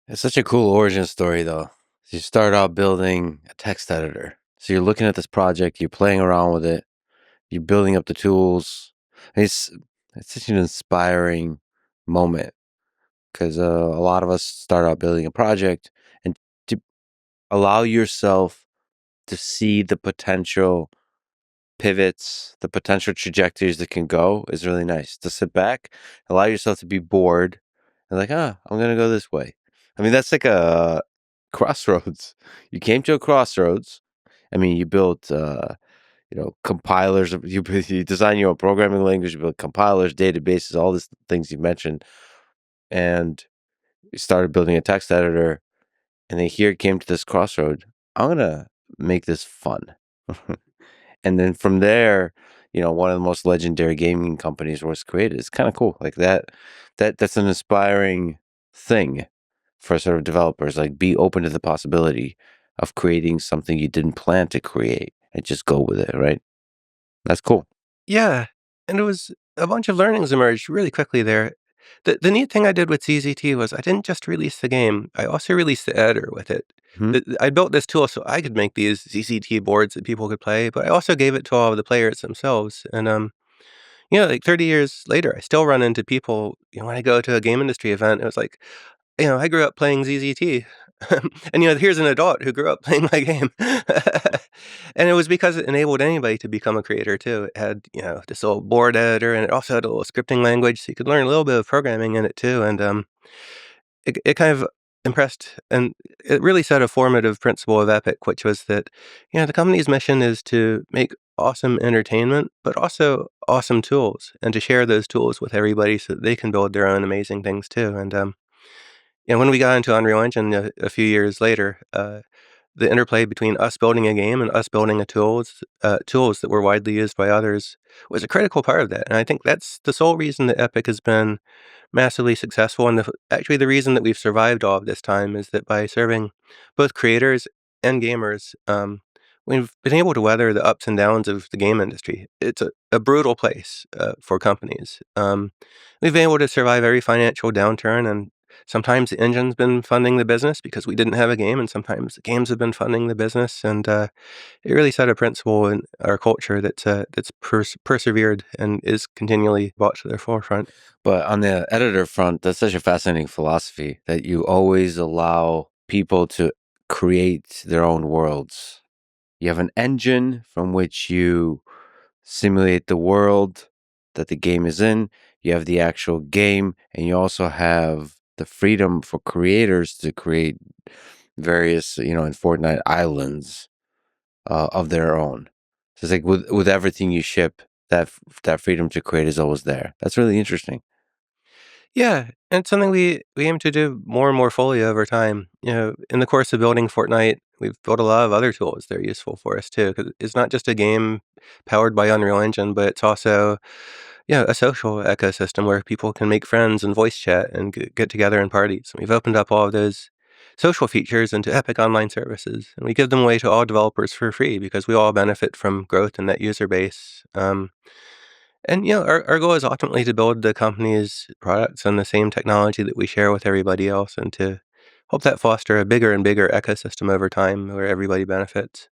It's such a cool origin story, though. So you start out building a text editor. So you're looking at this project, you're playing around with it, you're building up the tools. It's it's such an inspiring moment because a lot of us start out building a project, and to allow yourself to see the potential pivots, the potential trajectories that can go is really nice. To sit back, allow yourself to be bored, and like, I'm gonna go this way. I mean, that's like a crossroads. You came to a crossroads. I mean, you built, compilers. You design your own programming language. You built compilers, databases, all these things you mentioned, and you started building a text editor. And then here it came to this crossroad. I'm gonna make this fun. And then from there, one of the most legendary gaming companies was created. It's kind of cool. Like that's an inspiring thing for sort of developers. Like, be open to the possibility of creating something you didn't plan to create and just go with it, right? That's cool. Yeah, and it was a bunch of learnings emerged really quickly there. The neat thing I did with ZZT was I didn't just release the game, I also released the editor with it. Hmm. I built this tool so I could make these ZZT boards that people could play, but I also gave it to all of the players themselves, and, like 30 years later, I still run into people, when I go to a game industry event, it was like, I grew up playing ZZT. And, here's an adult who grew up playing my game. And it was because it enabled anybody to become a creator too. It had, this little board editor, and it also had a little scripting language, so you could learn a little bit of programming in it too. And it kind of impressed, and it really set a formative principle of Epic, which was that, the company's mission is to make awesome entertainment, but also awesome tools, and to share those tools with everybody so that they can build their own amazing things too. And when we got into Unreal Engine a few years later, the interplay between us building a game and us building tools that were widely used by others was a critical part of that. And I think that's the sole reason that Epic has been massively successful. And actually, the reason that we've survived all of this time is that by serving both creators and gamers, we've been able to weather the ups and downs of the game industry. It's a brutal place for companies. We've been able to survive every financial downturn, and sometimes the engine's been funding the business because we didn't have a game, and sometimes the games have been funding the business. And it really set a principle in our culture that's persevered and is continually brought to the forefront. But on the editor front, that's such a fascinating philosophy that you always allow people to create their own worlds. You have an engine from which you simulate the world that the game is in. You have the actual game, and you also have the freedom for creators to create various, in Fortnite, islands of their own. So it's like with everything you ship, that freedom to create is always there. That's really interesting. Yeah, and it's something we aim to do more and more fully over time. In the course of building Fortnite, we've built a lot of other tools that are useful for us too, because it's not just a game powered by Unreal Engine, but it's also, a social ecosystem where people can make friends and voice chat and get together in parties. And we've opened up all of those social features into Epic Online Services, and we give them away to all developers for free because we all benefit from growth in that user base. And our goal is ultimately to build the company's products on the same technology that we share with everybody else, and to hope that foster a bigger and bigger ecosystem over time where everybody benefits.